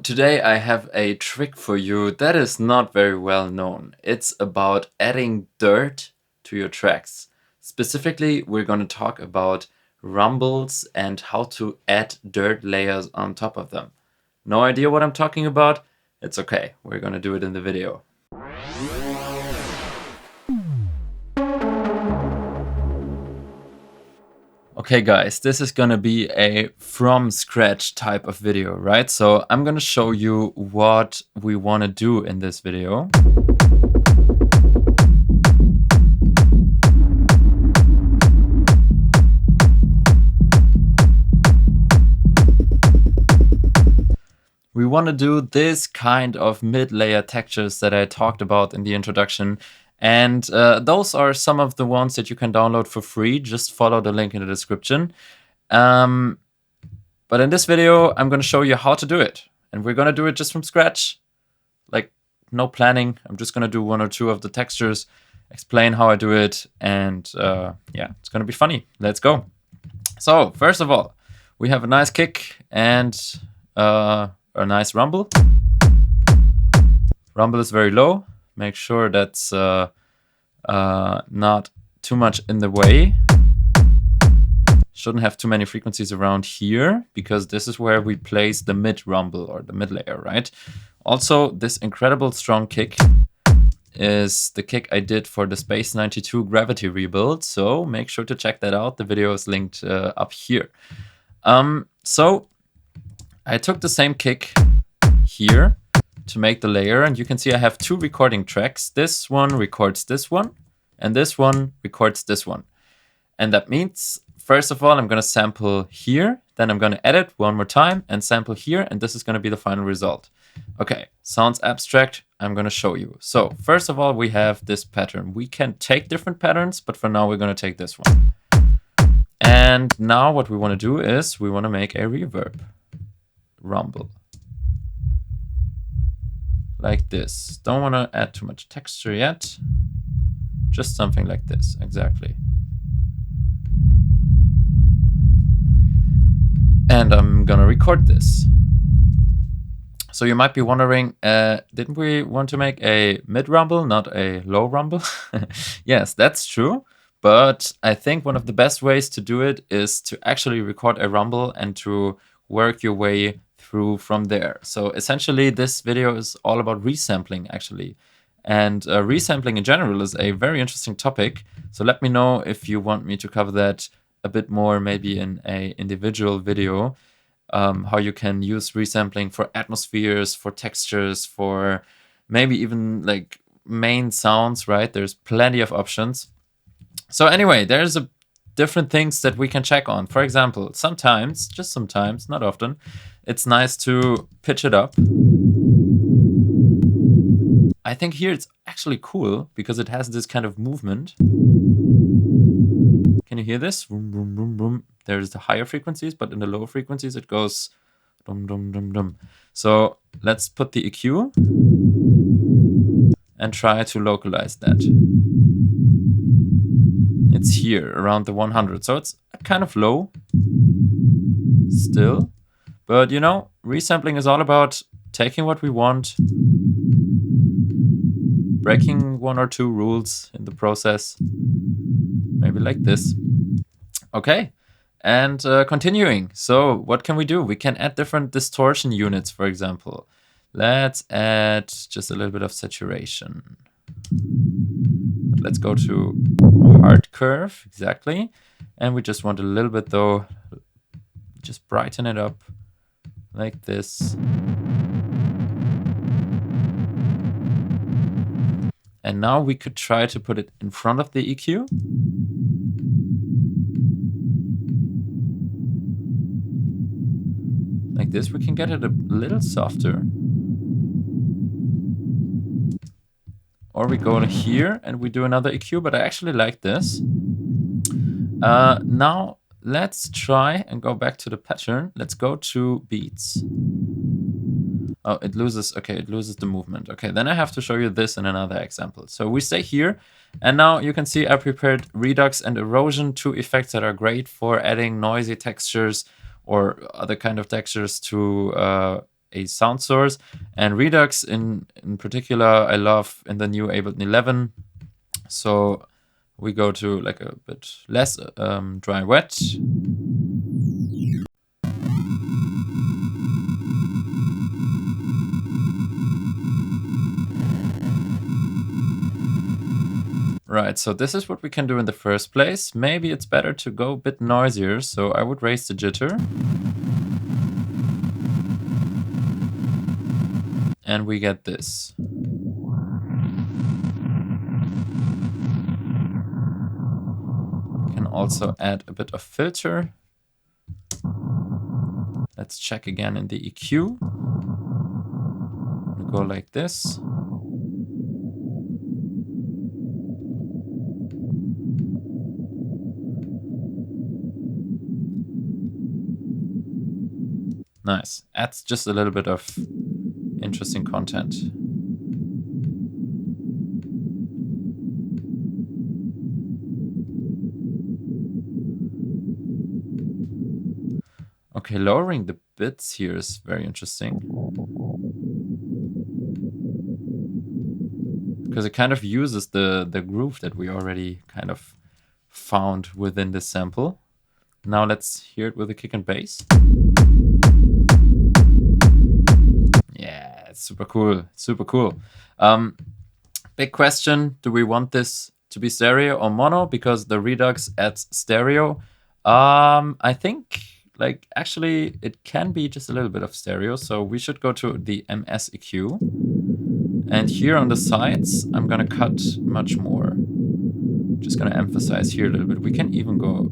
Today I have a trick for you that is not very well known. It's about adding dirt to your tracks. Specifically, we're going to talk about rumbles and how to add dirt layers on top of them. No idea what I'm talking about? It's okay, we're going to do it in the video. Okay guys, this is gonna be a from scratch type of video, right? So I'm gonna show you what we wanna do in this video. We wanna do this kind of mid-layer textures that I talked about in the introduction. And those are some of the ones that you can download for free. Just follow the link in the description. But in this video, I'm going to show you how to do it. And we're going to do it just from scratch. Like, no planning. I'm just going to do one or two of the textures, explain how I do it. And yeah, it's going to be funny. Let's go. So, first of all, we have a nice kick and a nice rumble. Rumble is very low. Make sure that's not too much in the way. Shouldn't have too many frequencies around here because this is where we place the mid rumble or the mid layer, right? Also, this incredible strong kick is the kick I did for the Space 92 gravity rebuild. So make sure to check that out. The video is linked up here. So I took the same kick here to make the layer, and you can see I have two recording tracks. This one records this one, and this one records this one. And that means, first of all, I'm going to sample here, then I'm going to edit one more time and sample here, and this is going to be the final result. Okay, sounds abstract. I'm going to show you. So first of all, we have this pattern. We can take different patterns, but for now, we're going to take this one. And now what we want to do is we want to make a reverb rumble. Like this. Don't want to add too much texture yet. Just something like this, exactly. And I'm gonna record this. So you might be wondering, didn't we want to make a mid rumble, not a low rumble? Yes, that's true. But I think one of the best ways to do it is to actually record a rumble and to work your way through from there. So essentially this video is all about resampling actually. And resampling in general is a very interesting topic. So let me know if you want me to cover that a bit more, maybe in a individual video, how you can use resampling for atmospheres, for textures, for maybe even like main sounds, right? There's plenty of options. So anyway, there's different things that we can check on. For example, sometimes, just sometimes, not often, it's nice to pitch it up. I think here it's actually cool because it has this kind of movement. Can you hear this? Vroom, vroom, vroom, vroom. There's the higher frequencies, but in the lower frequencies it goes dum, dum, dum, dum. So let's put the EQ and try to localize that. It's here around the 100. So it's kind of low still. But you know, resampling is all about taking what we want, breaking one or two rules in the process. Maybe like this. Okay, and continuing. So what can we do? We can add different distortion units, for example. Let's add just a little bit of saturation. Let's go to hard curve, exactly. And we just want a little bit though, just brighten it up like this. And now we could try to put it in front of the EQ. Like this, we can get it a little softer. Or we go here and we do another EQ, but I actually like this. Now let's try and go back to the pattern. Let's go to beats. Oh, it loses, okay, it loses the movement. Okay, then I have to show you this in another example. So we stay here, and now you can see I prepared redux and erosion, two effects that are great for adding noisy textures or other kind of textures to a sound source. And Redux in particular, I love in the new Ableton 11. So we go to like a bit less dry wet. Right, so this is what we can do in the first place. Maybe it's better to go a bit noisier, so I would raise the jitter. And we get this. We can also add a bit of filter. Let's check again in the EQ. We'll go like this. Nice. Adds just a little bit of interesting content. Okay, lowering the bits here is very interesting. Because it kind of uses the groove that we already kind of found within this sample. Now let's hear it with the kick and bass. Yeah, it's super cool. Super cool. Big question, do we want this to be stereo or mono? Because the Redux adds stereo. I think like actually it can be just a little bit of stereo. So we should go to the MS EQ. And here on the sides, I'm gonna cut much more. Just gonna emphasize here a little bit. We can even go.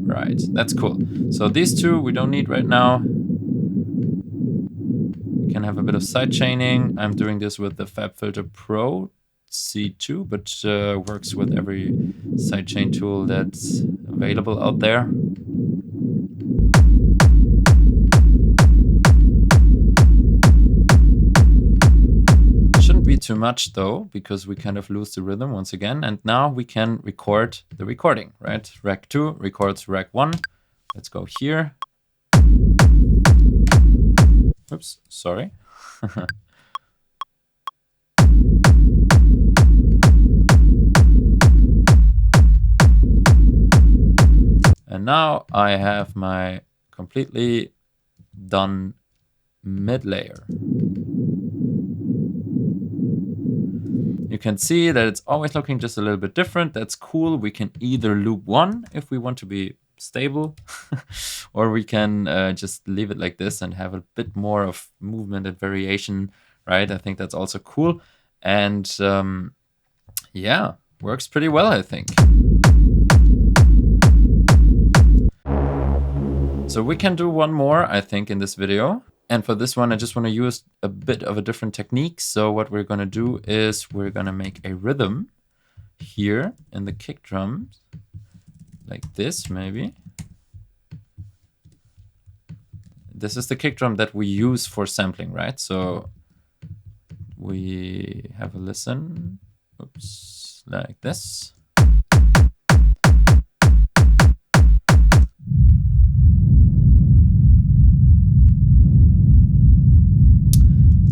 Right, that's cool. So these two we don't need right now. We can have a bit of side chaining. I'm doing this with the FabFilter Pro C2, but works with every sidechain tool that's available out there. Shouldn't be too much though, because we kind of lose the rhythm once again. And now we can record the recording, right? Rack 2 records rack 1. Let's go here. Oops, sorry. And now I have my completely done mid layer. You can see that it's always looking just a little bit different. That's cool. We can either loop 1 if we want to be stable, or we can just leave it like this and have a bit more of movement and variation, right? I think that's also cool. And yeah, works pretty well, I think. So we can do one more, I think, in this video. And for this one, I just want to use a bit of a different technique. So what we're going to do is we're going to make a rhythm here in the kick drums, like this maybe. This is the kick drum that we use for sampling, right? So we have a listen, oops, like this.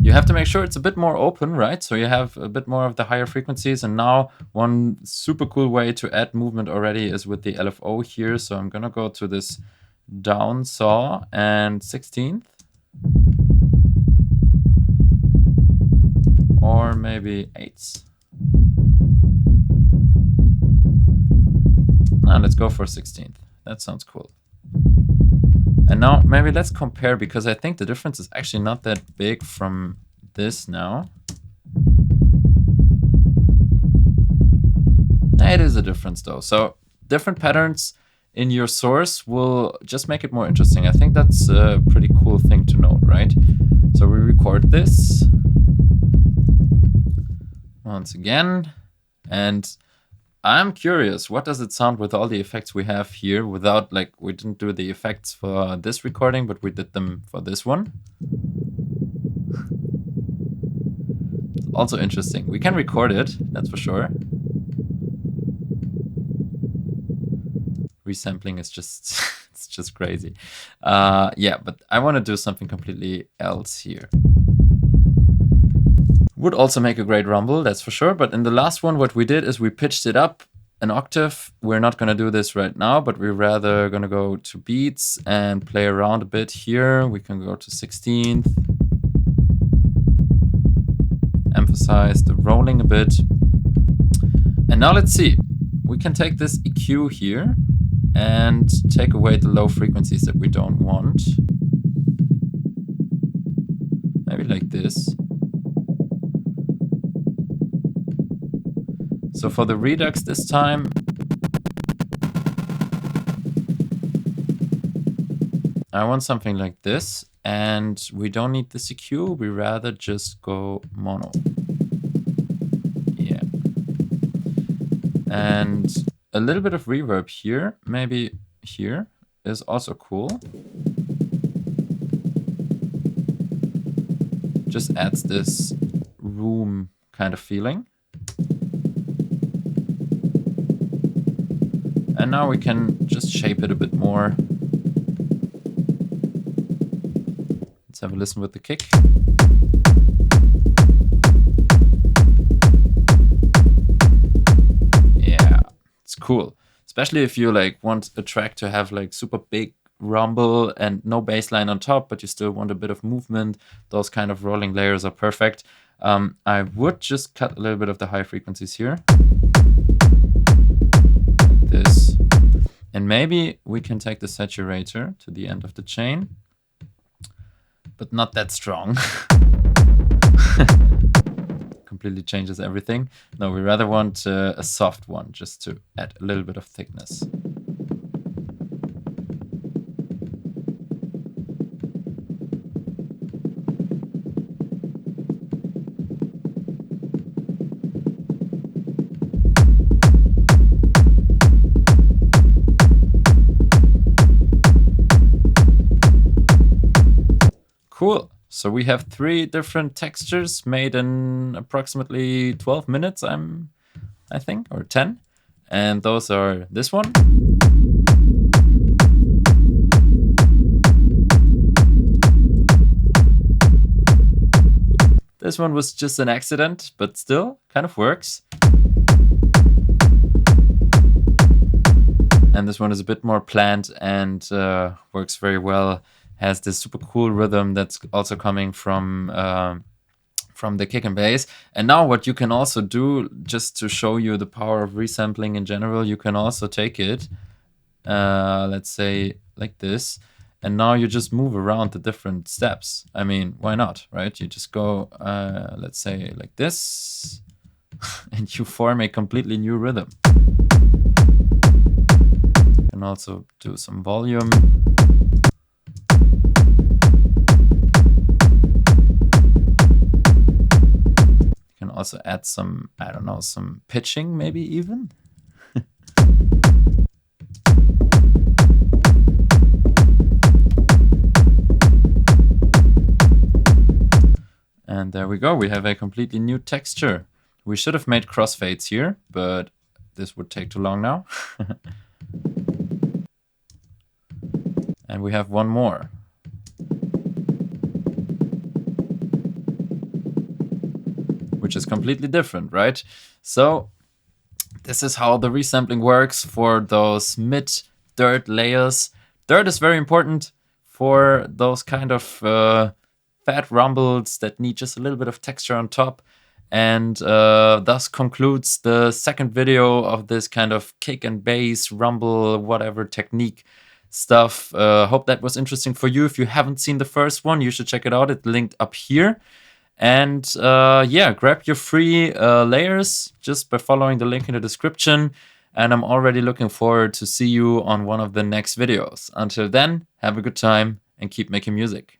You have to make sure it's a bit more open, right? So you have a bit more of the higher frequencies. And now one super cool way to add movement already is with the LFO here. So I'm gonna go to this down saw and 16th. Or maybe 8ths. Now let's go for 16th. That sounds cool. And now maybe let's compare, because I think the difference is actually not that big from this now. It is a difference though. So different patterns in your source will just make it more interesting. I think that's a pretty cool thing to note, right? So we record this once again, and I'm curious, what does it sound with all the effects we have here without, like, we didn't do the effects for this recording, but we did them for this one. Also interesting. We can record it, that's for sure. resampling is just it's just crazy. Yeah, but I want to do something completely else here. Would also make a great rumble, that's for sure. But in the last one, what we did is we pitched it up an octave. We're not going to do this right now, but we're rather going to go to beats and play around a bit here. We can go to 16th. Emphasize the rolling a bit. And now let's see. We can take this EQ here and take away the low frequencies that we don't want. Maybe like this. So for the redux this time, I want something like this, and we don't need this EQ, we rather just go mono. Yeah. And a little bit of reverb here, maybe here, is also cool. Just adds this room kind of feeling. And now we can just shape it a bit more. Let's have a listen with the kick. Yeah, it's cool. Especially if you like want a track to have like super big rumble and no bass line on top, but you still want a bit of movement. Those kind of rolling layers are perfect. I would just cut a little bit of the high frequencies here. This. And maybe we can take the saturator to the end of the chain, but not that strong. Completely changes everything. No, we rather want a soft one just to add a little bit of thickness. Cool. So we have 3 different textures made in approximately 12 minutes, I think, or 10. And those are this one. This one was just an accident, but still kind of works. And this one is a bit more planned and works very well. Has this super cool rhythm that's also coming from the kick and bass. And now what you can also do, just to show you the power of resampling in general, you can also take it, let's say like this, and now you just move around the different steps. I mean, why not, right? You just go, let's say like this, and you form a completely new rhythm. You can also do some volume. Also add some, I don't know, some pitching maybe even. And there we go, we have a completely new texture. We should have made crossfades here, but this would take too long now. And we have one more. Which is completely different, right? So this is how the resampling works for those mid-dirt layers. Dirt is very important for those kind of fat rumbles that need just a little bit of texture on top. And thus concludes the second video of this kind of kick and bass, rumble, whatever technique stuff. Hope that was interesting for you. If you haven't seen the first one, you should check it out. It's linked up here. And yeah, grab your free layers just by following the link in the description. And I'm already looking forward to see you on one of the next videos. Until then, have a good time and keep making music.